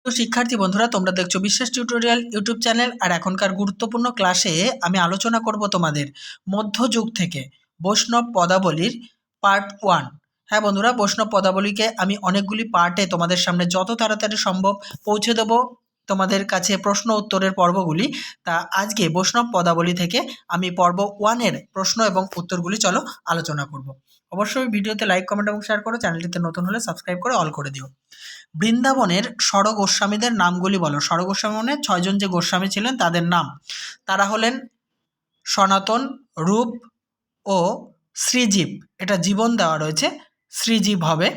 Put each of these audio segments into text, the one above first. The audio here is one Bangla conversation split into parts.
তো শিক্ষার্থী বন্ধুরা, তোমরা দেখছো বিশ্বাস টিউটোরিয়াল ইউটিউব চ্যানেল। আর এখনকার গুরুত্বপূর্ণ ক্লাসে আমি আলোচনা করব তোমাদের মধ্যযুগ থেকে বৈষ্ণব পদাবলীর পার্ট 1। হ্যাঁ বন্ধুরা, বৈষ্ণব পদাবলীকে আমি অনেকগুলি পার্টে তোমাদের সামনে যত তাড়াতাড়ি সম্ভব পৌঁছে দেবো তোমাদের কাছে প্রশ্ন উত্তরের পর্বগুলি। তা আজকে বৈষ্ণব পদাবলী থেকে আমি পর্ব 1-এর প্রশ্ন এবং উত্তরগুলি চলো আলোচনা করব। অবশ্যই ভিডিওতে লাইক, কমেন্ট এবং শেয়ার করো। চ্যানেলটিতে নতুন হলে সাবস্ক্রাইব করে অল করে দিও। বৃন্দাবনের ষড় গোস্বামীদের নামগুলি বলো। ষড় গোস্বামী মানে 6 জন যে গোস্বামী ছিলেন তাদের নাম। তারা হলেন সনাতন, রূপ ও শ্রীজীব। এটা জীবন দেওয়া রয়েছে, শ্রীজীব হবে।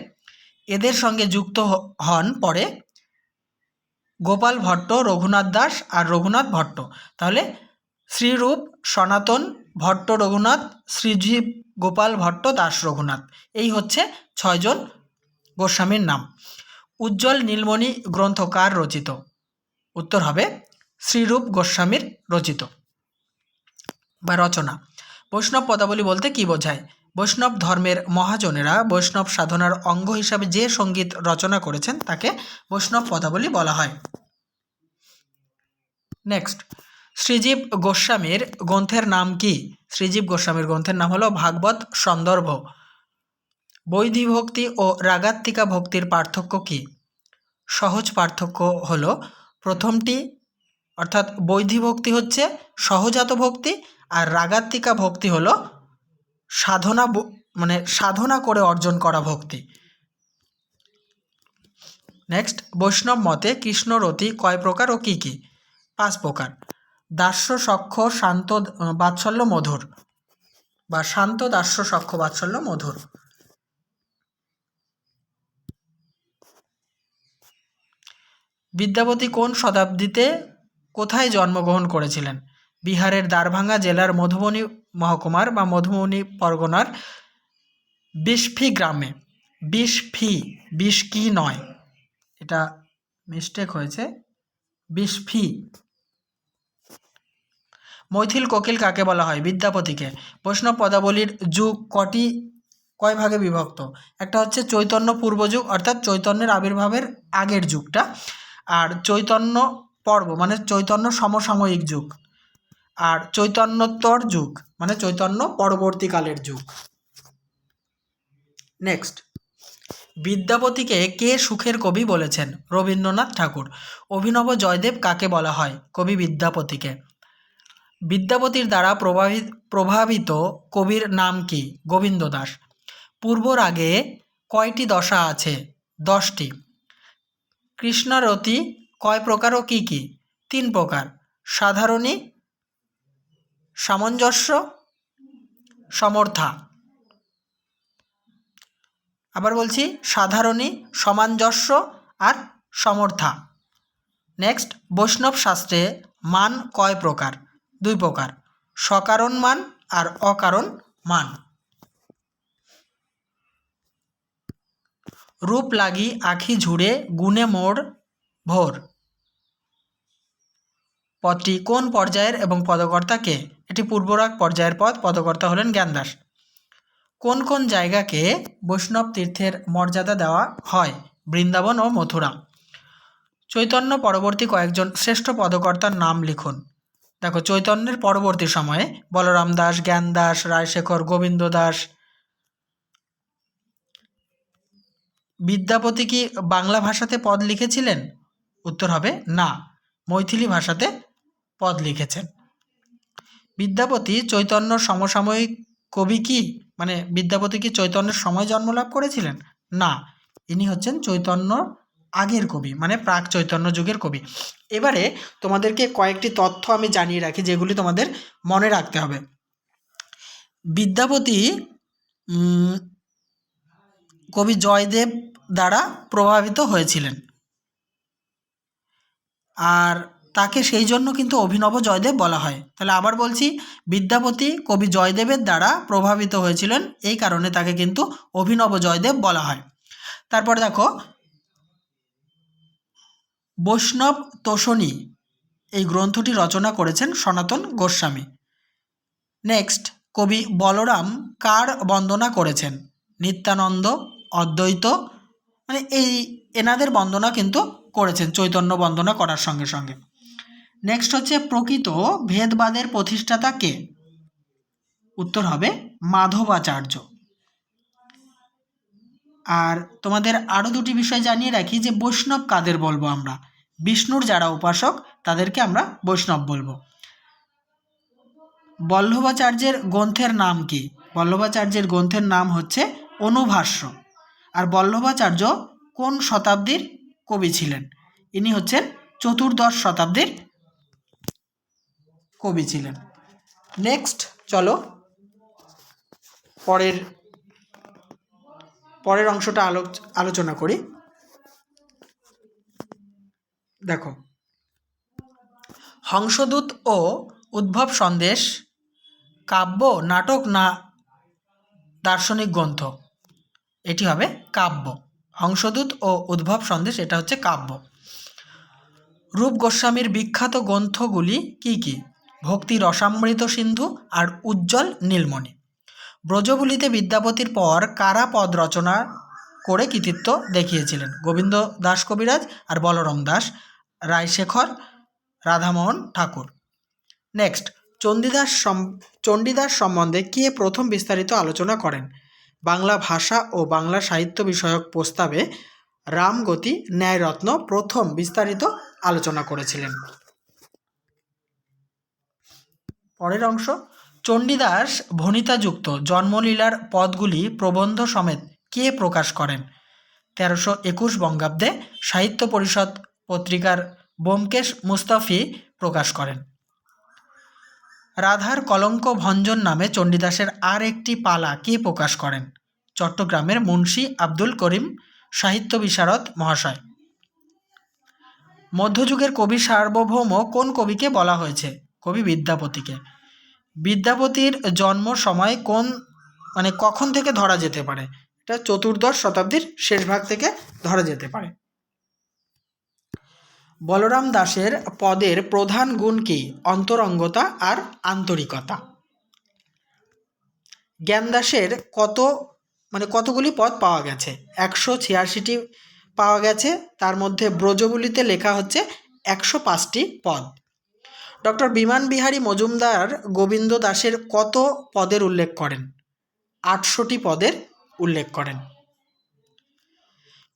এদের সঙ্গে যুক্ত হন পরে গোপাল ভট্ট, রঘুনাথ দাস আর রঘুনাথ ভট্ট। তাহলে শ্রীরূপ, সনাতন, ভট্ট রঘুনাথ, শ্রীজীব, গোপাল ভট্ট, দাস রঘুনাথ। এই হচ্ছে 6 জন গোস্বামীর নাম। উজ্জ্বল নীলমণি গ্রন্থ কার রচিত? উত্তর হবে শ্রীরূপ গোস্বামীর রচিত বা রচনা। বৈষ্ণব পদাবলী বলতে কি বোঝায়? বৈষ্ণব ধর্মের মহাজনেরা বৈষ্ণব সাধনার অঙ্গ হিসাবে যে সঙ্গীত রচনা করেছেন তাকে বৈষ্ণব পদাবলী বলা হয়। নেক্সট, শ্রীজীব গোস্বামীর গ্রন্থের নাম কি? শ্রীজীব গোস্বামীর গ্রন্থের নাম হলো ভাগবত সন্দর্ভ। বৈধি ভক্তি ও রাগাত্মিকা ভক্তির পার্থক্য কি? সহজ পার্থক্য হলো প্রথমটি, অর্থাৎ বৈধি ভক্তি হচ্ছে সহজাত ভক্তি, আর রাগাত্মিকা ভক্তি হলো সাধনা করে অর্জন করা ভক্তি। নেক্সট, বৈষ্ণব মতে কৃষ্ণরতি কয় প্রকার ও কি কি? 5 প্রকার। দাস্য, সখ্য, শান্ত, বাৎসল্য, মধুর, বা শান্ত, দাস্য, সখ্য, বাৎসল্য, মধুর। বিদ্যাপতি কোন শতাব্দীতে কোথায় জন্মগ্রহণ করেছিলেন? বিহারের দ্বারভাঙ্গা জেলার মধুবনী মহকুমার বা মধুবনী পরগনার বিশফি গ্রামে। বিশ কি নয়, এটা মিস্টেক হয়েছে, বিশফি। মৈথিল কোকিল কাকে বলা হয়? বিদ্যাপতিকে। বৈষ্ণব পদাবলীর যুগ কয় ভাগে বিভক্ত? একটা হচ্ছে চৈতন্য পূর্বযুগ, অর্থাৎ চৈতন্যের আবির্ভাবের আগের যুগটা, আর চৈতন্য পর্ব মানে চৈতন্য সমসাময়িক যুগ, আর চৈতন্যোত্তর যুগ মানে চৈতন্য পরবর্তীকালের যুগ। নেক্সট, বিদ্যাপতিকে কে সুখের কবি বলেছেন? রবীন্দ্রনাথ ঠাকুর। অভিনব জয়দেব কাকে বলা হয়? কবি বিদ্যাপতিকে। বিদ্যাপতির দ্বারা প্রভাবিত কবির নাম কি? গোবিন্দ দাস। পূর্ব রাগে কয়টি দশা আছে? 10টি। কৃষ্ণরতি কয় প্রকার ও কি কি? 3 প্রকার। সাধারণী, সামঞ্জস্য, সমর্থা। আবার বলছি, সাধারণী, সামঞ্জস্য আর সমর্থা। নেক্সট, বৈষ্ণব শাস্ত্রে মান কয় প্রকার? 2 প্রকার। সকারণ মান আর অকারণ মান। রূপ লাগি আখি ঝুড়ে গুণে মোর ভোর পদটি কোন পর্যায়ের এবং পদকর্তা কে? এটি পূর্বরাগ পর্যায়ের পদ, পদকর্তা হলেন জ্ঞানদাস। কোন কোন জায়গাকে বৈষ্ণব তীর্থের মর্যাদা দেওয়া হয়? বৃন্দাবন ও মথুরা। চৈতন্য পরবর্তী কয়েকজন শ্রেষ্ঠ পদকর্তার নাম লিখুন। দেখো, চৈতন্যের পরবর্তী সময়ে বলরাম দাস, জ্ঞান দাস, রায়শেখর, গোবিন্দ দাস। বিদ্যাপতি কি বাংলা ভাষাতে পদ লিখেছিলেন? উত্তর হবে না, মৈথিলি ভাষাতে পদ লিখেছেন। বিদ্যাপতি চৈতন্য সমসাময়িক কবি কি? মানে বিদ্যাপতি কি চৈতন্যের সময় জন্মলাভ করেছিলেন? না, ইনি হচ্ছেন চৈতন্য আগের কবি, মানে প্রাক চৈতন্য যুগের কবি। এবারে তোমাদেরকে কয়েকটি তথ্য আমি জানিয়ে রাখি যেগুলি তোমাদের মনে রাখতে হবে। বিদ্যাপতি কবি জয়দেব দ্বারা প্রভাবিত হয়েছিলেন, আর তাকে সেই জন্য কিন্তু অভিনব জয়দেব বলা হয়। তাহলে আবার বলছি, বিদ্যাপতি কবি জয়দেবের দ্বারা প্রভাবিত হয়েছিলেন, এই কারণে তাকে কিন্তু অভিনব জয়দেব বলা হয়। তারপর দেখো, বৈষ্ণব তোষণী এই গ্রন্থটি রচনা করেছেন সনাতন গোস্বামী। নেক্সট, কবি বলরাম কার বন্দনা করেছেন? নিত্যানন্দ, অদ্বৈত, মানে এনাদের বন্দনা কিন্তু করেছেন চৈতন্য বন্দনা করার সঙ্গে সঙ্গে। নেক্সট হচ্ছে প্রকৃত ভেদবাদের প্রতিষ্ঠাতা কে? উত্তর হবে মাধবাচার্য। আর তোমাদের আরও দুটি বিষয় জানিয়ে রাখি যে বৈষ্ণব কাদের বলবো আমরা? বিষ্ণুর যারা উপাসক তাদেরকে আমরা বৈষ্ণব বলবো। বল্লভাচার্যের গ্রন্থের নাম কি? বল্লভাচার্যের গ্রন্থের নাম হচ্ছে অনুভাষ্য। আর বল্লভাচার্য কোন শতাব্দীর কবি ছিলেন? ইনি হচ্ছেন চতুর্দশ শতাব্দীর কবি ছিলেন। নেক্সট চলো পরের অংশটা আলোচনা করি। দেখো, হংসদূত ও উদ্ভব সন্দেশ কাব্য, নাটক না দার্শনিক গ্রন্থ? এটি হবে কাব্য। হংসদূত ও উদ্ভব সন্দেশ এটা হচ্ছে কাব্য। রূপ গোস্বামীর বিখ্যাত গ্রন্থগুলি কি কি? ভক্তি রসামৃত সিন্ধু আর উজ্জ্বল নীলমণি। ব্রজবুলিতে বিদ্যাপতির পর কারা পদ রচনা করে কৃতিত্ব দেখিয়েছিলেন? গোবিন্দ দাস কবিরাজ আর বলরাম দাস, রায়শেখর, রাধামোহন ঠাকুর। নেক্সট, চণ্ডীদাস সম্বন্ধে কে প্রথম বিস্তারিত আলোচনা করেন? বাংলা ভাষা ও বাংলা সাহিত্য বিষয়ক প্রস্তাবে রামগতি ন্যায়রত্ন প্রথম বিস্তারিত আলোচনা করেছিলেন। পরের অংশ, চণ্ডীদাস ভণিতাযুক্ত জন্মলীলার পদগুলি প্রবন্ধ সমেত কে প্রকাশ করেন? 1321 বঙ্গাব্দে সাহিত্য পরিষদ পত্রিকার ব্যোমকেশ মুস্তাফি প্রকাশ করেন। রাধার কলঙ্ক ভঞ্জন নামে চণ্ডীদাসের আর একটি পালা কে প্রকাশ করেন? চট্টগ্রামের মুন্সি আব্দুল করিম সাহিত্য বিশারদ মহাশয়। মধ্যযুগের কবি সার্বভৌম কোন কবিকে বলা হয়েছে? কবি বিদ্যাপতিকে। বিদ্যাপতির জন্ম সময় কখন থেকে ধরা যেতে পারে? এটা চতুর্দশ শতাব্দীর শেষ ভাগ থেকে ধরা যেতে পারে। বলরাম দাসের পদের প্রধান গুণ কি? অন্তরঙ্গতা আর আন্তরিকতা। জ্ঞানদাসের কতগুলি পদ পাওয়া গেছে? 186টি পাওয়া গেছে। তার মধ্যে ব্রজবুলিতে লেখা হচ্ছে 105টি পদ। ডক্টর বিমান বিহারী মজুমদার গোবিন্দ দাসের কত পদের উল্লেখ করেন? 800টি পদের উল্লেখ করেন।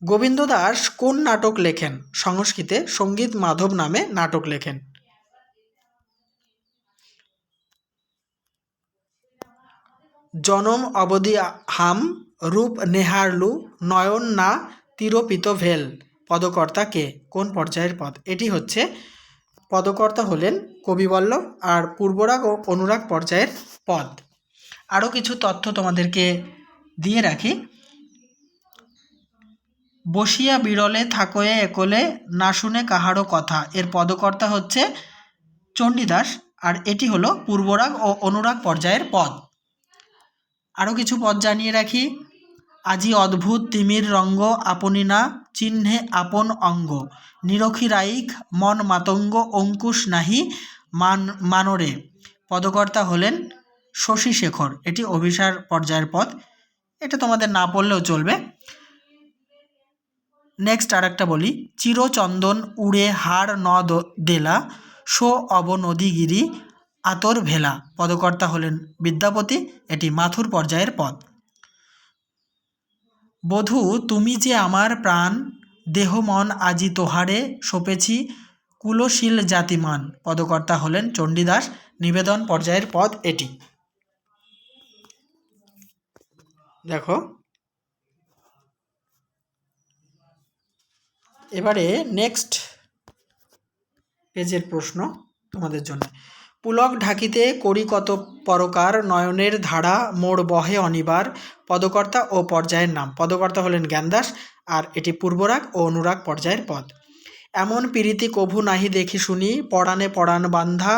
গোবিন্দ দাস কোন নাটক লেখেন? সংস্কৃতে সঙ্গীত মাধব নামে নাটক লেখেন। জনম অবধি হাম, রূপ নেহারলু, নয়ন না তিরোপিত ভেল পদকর্তা কে? কোন পর্যায়ের পদ? এটি হচ্ছে পদকর্তা হলেন কবিবল্লভ আর পূর্বরাগ ও অনুরাগ পর্যায়ের পদ। আরও কিছু তথ্য তোমাদেরকে দিয়ে রাখি। বসিয়া বিরলে থাকয়ে একলে না শুনে কাহারও কথা, এর পদকর্তা হচ্ছে চণ্ডীদাস আর এটি হলো পূর্বরাগ ও অনুরাগ পর্যায়ের পদ। আরও কিছু পদ জানিয়ে রাখি। আজি অদ্ভুত তিমির রঙ্গ, আপনি না চিহ্নে আপন অঙ্গ, নিরখি রাইখ মন মাতঙ্গ, অঙ্কুশ নাহি মানরে, পদকর্তা হলেন শশীশেখর, এটি অভিসার পর্যায়ের পদ। এটা তোমাদের না পড়লেও চলবে। নেক্সট আর একটা বলি, চিরচন্দন উড়ে হার ন দেলা, শো অবনদীগিরি আতর ভেলা, পদকর্তা হলেন বিদ্যাপতি, এটি মাথুর পর্যায়ের পদ। বধূ তুমি যে আমার প্রাণ, দেহ মন আজি তোহারে সপেছি কুলশীল জাতিমান, পদকর্তা হলেন চণ্ডীদাস, নিবেদন পর্যায়ের পদ এটি। দেখো এবারে নেক্সট পেজের প্রশ্ন তোমাদের জন্য। পুলক ঢাকিতে করি কত পরকার, নয়নের ধারা মোড় বহে অনিবার, পদকর্তা ও পর্যায়ের নাম। পদকর্তা হলেন জ্ঞানদাস আর এটি পূর্বরাগ ও অনুরাগ পর্যায়ের পদ। এমন পীড়িতি কভু নাহি দেখি শুনি, পরাণে পরাণ বান্ধা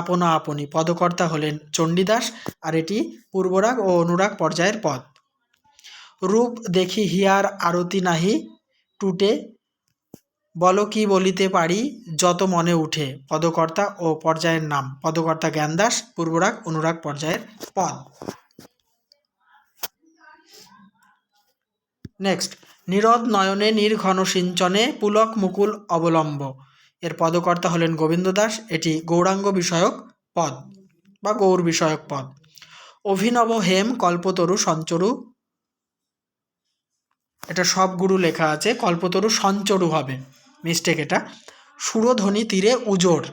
আপনা আপনি, পদকর্তা হলেন চণ্ডীদাস আর এটি পূর্বরাগ ও অনুরাগ পর্যায়ের পদ। রূপ দেখি হিয়ার আরতি নাহি টুটে, বলো কি বলিতে পারি যত মনে উঠে, পদকর্তা ও পর্যায়ের নাম। পদকর্তা জ্ঞানদাস, পূর্বরাগ অনুরাগ পর্যায়ের পদ। নেক্সট, নীরদ নয়নে নির্ঘন সিঞ্চনে পুলক মুকুল অবলম্ব, এর পদকর্তা হলেন গোবিন্দ দাস। এটি গৌরাঙ্গ বিষয়ক পদ বা গৌর বিষয়ক পদ। অভিনব হেম কল্পতরু সঞ্চরু, এটা সব গুরু লেখা আছে, কল্পতরু সঞ্চরু হবে, মিস্টেক এটা। সুরধ্বনি তীরে উজোর,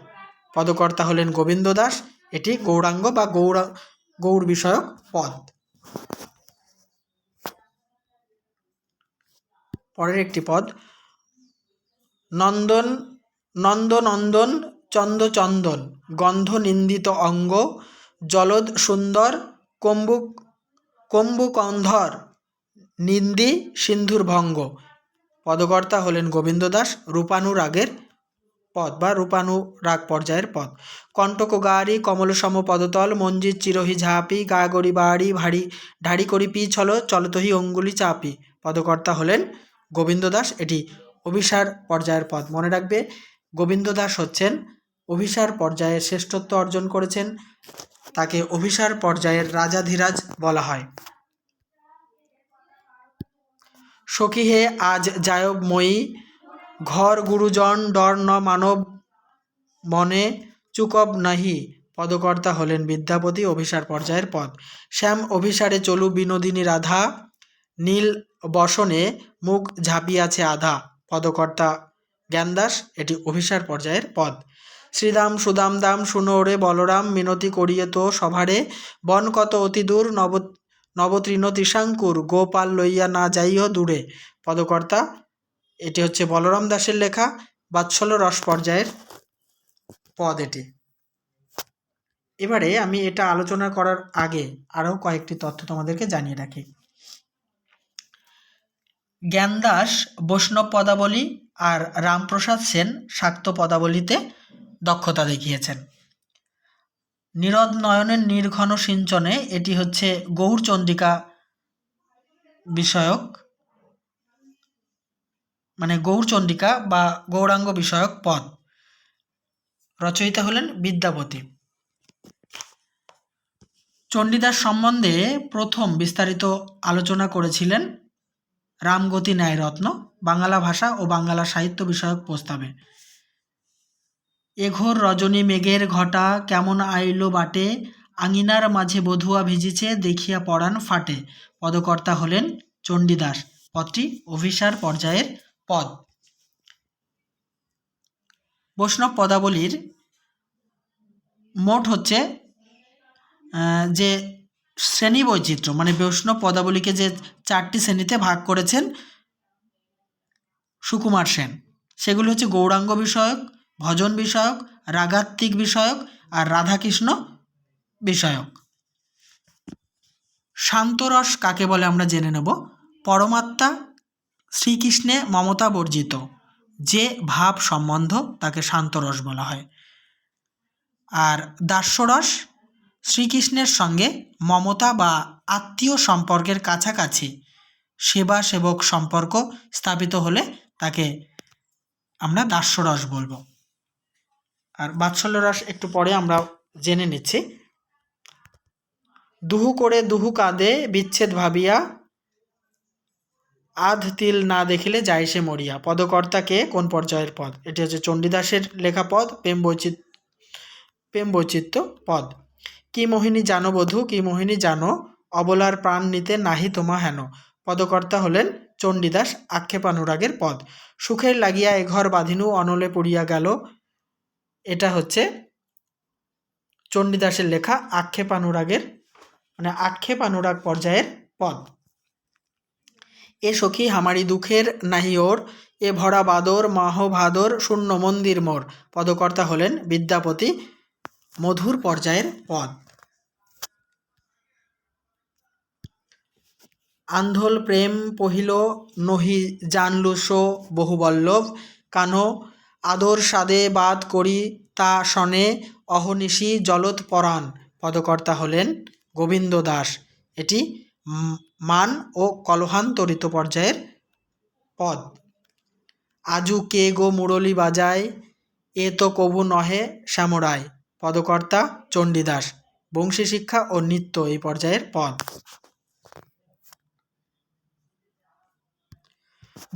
পদকর্তা হলেন গোবিন্দ দাস। এটি গৌরাঙ্গ বা গৌর বিষয়ক পদ। পরের একটি পদ নন্দন নন্দনন্দন চন্দচন্দন গন্ধ নিন্দিত অঙ্গ জলদ সুন্দর কম্বুকন্ধর নিন্দি সিন্ধুর ভঙ্গ, পদকর্তা হলেন গোবিন্দ দাস। রূপানুরাগের পদ বা রূপানুরাগ পর্যায়ের পদ। কণ্টক গাড়ি কমল সম পদতল মঞ্জিত চিরহি ঝাঁপি গা গড়ি বাড়ি ভারী ঢাড়ি করি পি ছল চলতহি অঙ্গুলি চাপি, পদকর্তা হলেন গোবিন্দ দাস। এটি অভিসার পর্যায়ের পদ। মনে রাখবে, গোবিন্দ দাস হচ্ছেন অভিসার পর্যায়ে শ্রেষ্ঠত্ব অর্জন করেছেন, তাকে অভিসার পর্যায়ের রাজাধিরাজ বলা হয়। সখী হে আজ যায়ব মই ঘর গুরুজন ডর ন মানব মনে চুকব নাহি, পদকর্তা হলেন বিদ্যাপতি, অভিসার পর্যায়ের পদ। শ্যাম অভিসারে চলু বিনোদিনী রাধা নীল বসনে মুখ ঝাঁপিয়াছে আধা, পদকর্তা জ্ঞানদাস। এটি অভিসার পর্যায়ের পদ। শ্রীদাম সুদাম দাম শুনো রে বলরাম মিনতি করিয়ে তো সভারে বন কত অতি দূর নবতৃণ ত্রিশাঙ্কুর গোপাল লইয়া না যাইও দূরে, পদকর্তা এটি হচ্ছে বলরাম দাসের লেখা বাৎসল্য রস পর্যায়ের পদ এটি। এবারে আমি এটা আলোচনা করার আগে আরও কয়েকটি তথ্য তোমাদেরকে জানিয়ে রাখি। জ্ঞানদাস বৈষ্ণব পদাবলী আর রামপ্রসাদ সেন শাক্ত পদাবলীতে দক্ষতা দেখিয়েছেন। নীরদ নয়নের নির্ঘন সিঞ্চনে, এটি হচ্ছে গৌরচন্দ্রিকা বিষয়ক, মানে গৌরচন্দ্রিকা বা গৌরাঙ্গ বিষয়ক পদ। রচয়িতা হলেন বিদ্যাপতি। চণ্ডীদাস সম্বন্ধে প্রথম বিস্তারিত আলোচনা করেছিলেন রামগতি ন্যায়রত্ন বাংলা ভাষা ও বাংলা সাহিত্য বিষয়ক প্রস্তাবে। এঘোর রজনী মেঘের ঘটা কেমন আইল বাটে আঙিনার মাঝে বধুয়া ভিজিছে দেখিয়া পরাণ ফাটে, পদকর্তা হলেন চণ্ডীদাস। পদটি অভিসার পর্যায়ের পদ। বৈষ্ণব পদাবলীর মোট হচ্ছে যে শ্রেণী বৈচিত্র্য, মানে বৈষ্ণব পদাবলীকে যে 4টি শ্রেণীতে ভাগ করেছেন সুকুমার সেন, সেগুলি হচ্ছে গৌরাঙ্গ বিষয়ক, ভজন বিষয়ক, রাগাত্মিক বিষয়ক আর রাধাকৃষ্ণ বিষয়ক। শান্তরস কাকে বলে আমরা জেনে নেব। পরমাত্মা শ্রীকৃষ্ণে মমতা বর্জিত যে ভাব সম্বন্ধ তাকে শান্তরস বলা হয়। আর দাস্যরস শ্রীকৃষ্ণের সঙ্গে মমতা বা আত্মীয় সম্পর্কের কাছাকাছি সেবা সেবক সম্পর্ক স্থাপিত হলে তাকে আমরা দাস্যরস বলবো। আর বাৎসল্য রস একটু পরে আমরা জেনে নিচ্ছি। দুহু করে দুহু কাঁদে বিচ্ছেদ ভাবিয়া আধ তিল না দেখিলে যায় সে মরিয়া, পদকর্তাকে কোন পর্যায়ের পদ? এটি হচ্ছে চণ্ডীদাসের লেখা পদ, প্রেম বৈচিত্র্য পদ। কি মোহিনী জানো বধূ কি মোহিনী জানো অবলার প্রাণ নিতে নাহি তোমা হেন, পদকর্তা হলেন চণ্ডীদাস, আক্ষেপানুরাগের পদ। সুখের লাগিয়া এ ঘর বাঁধিনু অনলে পড়িয়া গেল, এটা হচ্ছে চণ্ডীদাসের লেখা আক্ষেপানুরাগের মানে আক্ষেপানুরাগ পর্যায়ের পদ। এ সখী হামারি দুঃখের নাহি ওর এ ভরা বাদর মাহ ভাদর শূন্য মন্দির মোর, পদকর্তা হলেন বিদ্যাপতি, মধুর পর্যায়ের পদ। আন্ধল প্রেম পহিল নহি জানলু সো বহুবল্লভ কানো আদর সাদে বাদ করি তা শনে অহনিশি জলত পরাণ, পদকর্তা হলেন গোবিন্দ দাস। এটি মান ও কলহান্তরিত পর্যায়ের পদ। আজু কে গো মুরলী বাজায় এ তো কবু নহে শ্যামরায়, পদকর্তা চণ্ডীদাস, বংশী শিক্ষা ও নৃত্য এই পর্যায়ের পদ।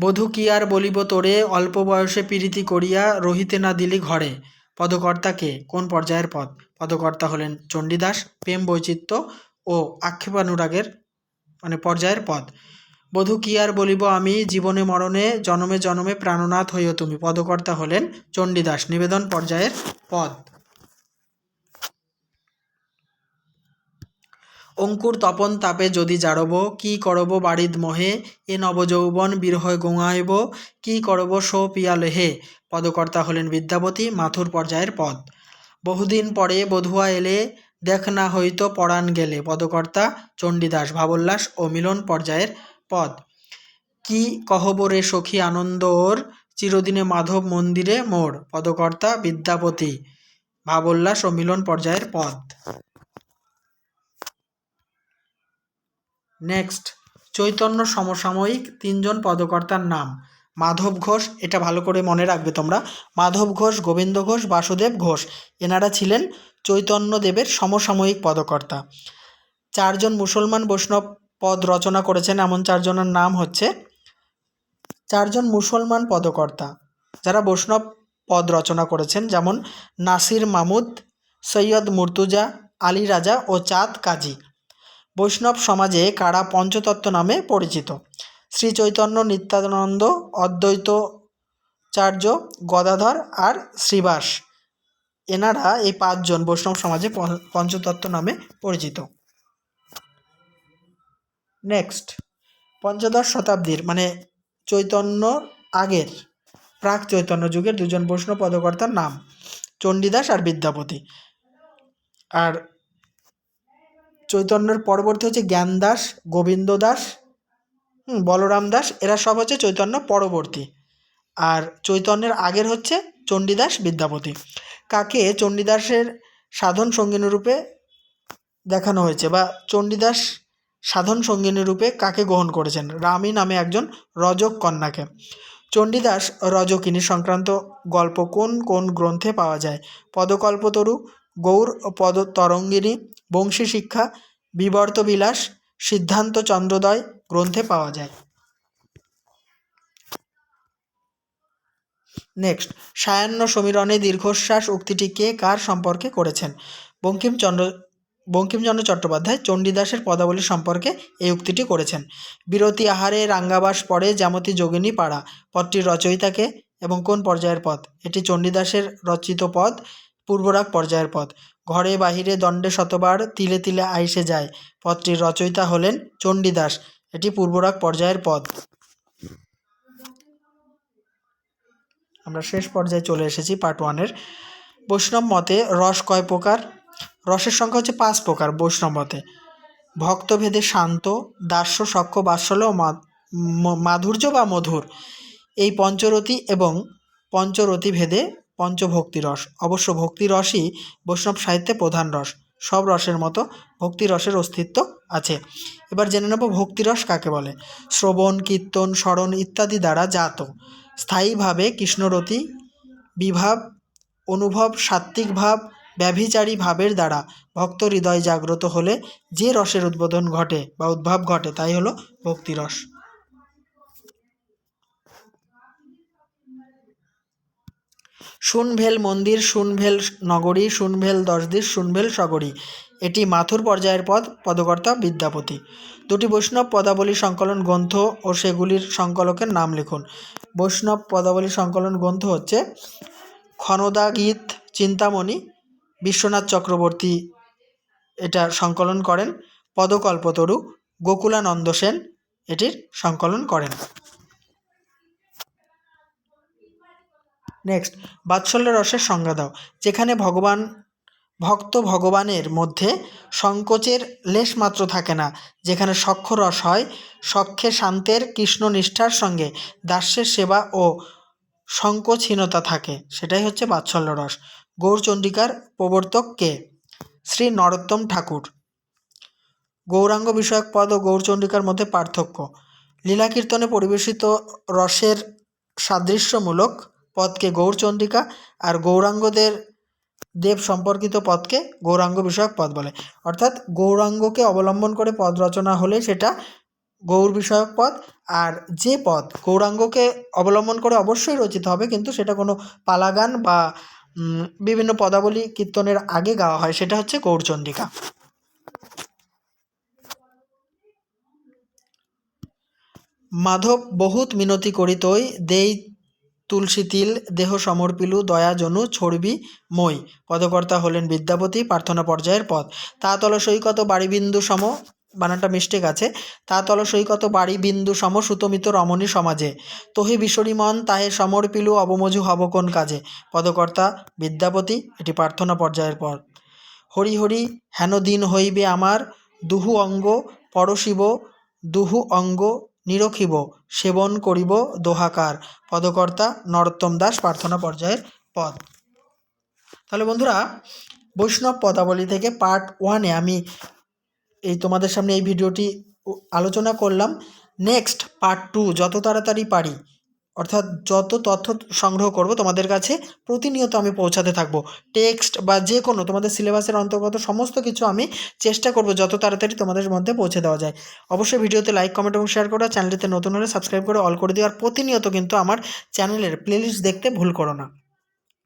বধূ কি আর বলিব তোরে, অল্প বয়সে পীড়িতি করিয়া রহিতে না দিলি ঘরে। পদকর্তা কে? কোন পর্যায়ের পদ? পদকর্তা হলেন চণ্ডীদাস। প্রেম বৈচিত্র্য ও আক্ষেপানুরাগের পর্যায়ের পদ। বধূ কি আর বলিব আমি, জীবনে মরণে জনমে জনমে প্রাণনাথ হইও তুমি। পদকর্তা হলেন চণ্ডীদাস। নিবেদন পর্যায়ের পদ। অঙ্কুর তপন তাপে যদি জারব, কি করব বারিদ মহে, এ নবযৌবন বিরহে গোঙাইব, কি করব সো পিয়ালে হে। পদকর্তা হলেন বিদ্যাপতি। মাথুর পর্যায়ের পদ। বহুদিন পরে বধুয়া এলে, দেখ না হইতো পরাণ গেলে। পদকর্তা চণ্ডীদাস। ভাবোল্লাস ও মিলন পর্যায়ের পদ। কি কহব রে সখী আনন্দ ওর, চিরদিনে মাধব মন্দিরে মোর। পদকর্তা বিদ্যাপতি। ভাবোল্লাস ও মিলন পর্যায়ের পদ। নেক্সট, চৈতন্য সমসাময়িক তিনজন পদকর্তার নাম। মাধব ঘোষ, এটা ভালো করে মনে রাখবে তোমরা। মাধব ঘোষ, গোবিন্দ ঘোষ, বাসুদেব ঘোষ, এনারা ছিলেন চৈতন্যদেবের সমসাময়িক পদকর্তা। চারজন মুসলমান বৈষ্ণব পদ রচনা করেছেন এমন চারজনের নাম হচ্ছে, চারজন মুসলমান পদকর্তা যারা বৈষ্ণব পদ রচনা করেছেন, যেমন নাসির মামুদ, সৈয়দ মুর্তুজা, আলী রাজা ও চাঁদ কাজী। বৈষ্ণব সমাজে কারা পঞ্চতত্ত্ব নামে পরিচিত? শ্রী চৈতন্য, নিত্যানন্দ, অদ্বৈতাচার্য, গদাধর আর শ্রীবাস। এনারা এই পাঁচজন বৈষ্ণব সমাজে পঞ্চতত্ত্ব নামে পরিচিত। নেক্সট, পঞ্চদশ শতাব্দীর চৈতন্য আগের প্রাক চৈতন্য যুগের দুজন বৈষ্ণব পদকর্তার নাম চণ্ডীদাস আর বিদ্যাপতি। আর চৈতন্যের পরবর্তী হচ্ছে জ্ঞানদাস, গোবিন্দ দাস, বলরাম দাস, এরা সব হচ্ছে চৈতন্য পরবর্তী। আর চৈতন্যের আগের হচ্ছে চণ্ডীদাস, বিদ্যাপতি। কাকে চণ্ডীদাসের সাধন সঙ্গিনী রূপে দেখানো হয়েছে, বা চণ্ডীদাস সাধন সঙ্গিনী রূপে কাকে গ্রহণ করেছেন? রামী নামে একজন রজক কন্যাকে। চণ্ডীদাস রজকিনী সংক্রান্ত গল্প কোন কোন গ্রন্থে পাওয়া যায়? পদকল্পতরু, গৌর পদতরঙ্গিনী, বংশী শিক্ষা, বিবর্ত বিলাস, সিদ্ধান্ত চন্দ্রোদয় গ্রন্থে পাওয়া যায়। নেক্সট, সায়াহ্ন সমীরণে দীর্ঘশ্বাস উক্তিটি কে কার সম্পর্কে করেছেন? বঙ্কিমচন্দ্র চট্টোপাধ্যায় চণ্ডীদাসের পদাবলী সম্পর্কে এই উক্তিটি করেছেন। বিরতি আহারে রাঙ্গাবাস পড়ে জ্যামতি যোগিনী পাড়া। পদটির রচয়িতাকে এবং কোন পর্যায়ের পদ? এটি চণ্ডীদাসের রচিত পদ, পূর্বরাগ পর্যায়ের পদ। ঘরে বাহিরে দণ্ডে শতবার, তিলে তিলে আইসে যায়। পদটির রচয়িতা হলেন চণ্ডীদাস। এটি পূর্বরাগ পর্যায়ের পদ। আমরা শেষ পর্যায়ে চলে এসেছি পার্ট 1-এর। বৈষ্ণব মতে রস কয় প্রকার? রসের সংখ্যা হচ্ছে 5 প্রকার বৈষ্ণব মতে। ভক্তভেদে শান্ত, দাস্য, সখ্য, বাৎসল্য ও মাধুর্য বা মধুর, এই পঞ্চরতি, এবং পঞ্চরতি ভেদে পঞ্চভক্তি রস। অবশ্য ভক্তি রসই বৈষ্ণব সাহিত্যে প্রধান রস। সব রসের মতো ভক্তি রসের অস্তিত্ব আছে। এবার জেনে নেব ভক্তিরস কাকে বলে। শ্রবণ, কীর্তন, স্মরণ ইত্যাদি দ্বারা জাত স্থায়ীভাবে কৃষ্ণরতি বিভাব, অনুভব, সাত্ত্বিক ভাব, ব্যভিচারী ভাবের দ্বারা ভক্ত হৃদয় জাগ্রত হলে যে রসের উদ্বোধন ঘটে বা উদ্ভব ঘটে তাই হলো ভক্তিরস। শুনভেল মন্দির, শুনভেল নগরী, শুনভেল দশদিশ, শুনভেল সগরী, এটি মাথুর পর্যায়ের পদ। পদকর্তা বিদ্যাপতি। দুটি বৈষ্ণব পদাবলী সংকলন গ্রন্থ ও সেগুলির সংকলকের নাম লিখুন। বৈষ্ণব পদাবলী সংকলন গ্রন্থ হচ্ছে ক্ষণদা গীত চিন্তামণি, বিশ্বনাথ চক্রবর্তী এটা সংকলন করেন। পদকল্পতরু, গোকুলানন্দ সেন এটির সংকলন করেন। নেক্সট, বাৎসল্য রসের সংজ্ঞা দাও। যেখানে ভক্ত ভগবানের মধ্যে সংকোচের লেশমাত্র থাকে না, যেখানে সখ্য রস হয়, সখ্যে শান্তের কৃষ্ণ নিষ্ঠার সঙ্গে দাস্যের সেবা ও সংকোচহীনতা থাকে, সেটাই হচ্ছে বাৎসল্য রস। গৌরচণ্ডিকার প্রবর্তক কে? শ্রী নরোত্তম ঠাকুর। গৌরাঙ্গ বিষয়ক পদ ও গৌরচণ্ডিকার মধ্যে পার্থক্য। লীলাকীর্তনে পরিবেশিত রসের সাদৃশ্যমূলক পদকে গৌরচণ্ডিকা, আর গৌরাঙ্গদের দেব সম্পর্কিত পদকে গৌরাঙ্গ বিষয়ক পদ বলে। অর্থাৎ গৌরাঙ্গকে অবলম্বন করে পদ রচনা হলে সেটা গৌর বিষয়ক পদ। আর যে পদ গৌরাঙ্গকে অবলম্বন করে অবশ্যই রচিত হবে, কিন্তু সেটা কোনো পালাগান বা বিভিন্ন পদাবলী কীর্তনের আগে গাওয়া হয়, সেটা হচ্ছে গৌরচন্ডিকা। মাধব বহুত মিনতি করি তৈ, দেই তুলসী তিল দেহ সমর্পিলু দয়া জনু ছড়বি মই। পদকর্তা হলেন বিদ্যাপতি, প্রার্থনা পর্যায়ের পদ। তা তল সৈকত বাড়ি বিন্দু সম, বানানটা মিস্টেক আছে, তা তল সৈকত বাড়ি বিন্দু সম সুতমিত রমণী সমাজে, তোহে বিশরী মন তাহে সমর্পিলু অবমজু হব কোন কাজে। পদকর্তা বিদ্যাপতি, এটি প্রার্থনা পর্যায়ের পদ। হরি হরি হেন দিন হইবে আমার, দুহু অঙ্গ পরশিব দুহু অঙ্গ নিরখিব, সেবন করিব দোহাকার। পদকর্তা নরোত্তম দাস, প্রার্থনা পর্যায়ের পদ। তাহলে বন্ধুরা, বৈষ্ণব পদাবলী থেকে পার্ট 1-এ আমি তোমাদের সামনে এই ভিডিওটি আলোচনা করলাম। নেক্সট পার্ট 2 যত তাড়াতাড়ি পারি, অর্থাৎ যত তথ্য সংগ্রহ করব তোমাদের কাছে প্রতিনিয়ত আমি পৌঁছাতে থাকবো। টেক্সট বা যে কোনো তোমাদের সিলেবাসের অন্তর্গত সমস্ত কিছু আমি চেষ্টা করব যত তাড়াতাড়ি তোমাদের মধ্যে পৌঁছে দেওয়া যায়। অবশ্যই ভিডিওতে লাইক, কমেন্ট এবং শেয়ার করো। চ্যানেলটিতে নতুন হলে সাবস্ক্রাইব করে অল করে দিও। আর প্রতিনিয়ত কিন্তু আমার চ্যানেলের প্লেলিস্ট দেখতে ভুল করো না।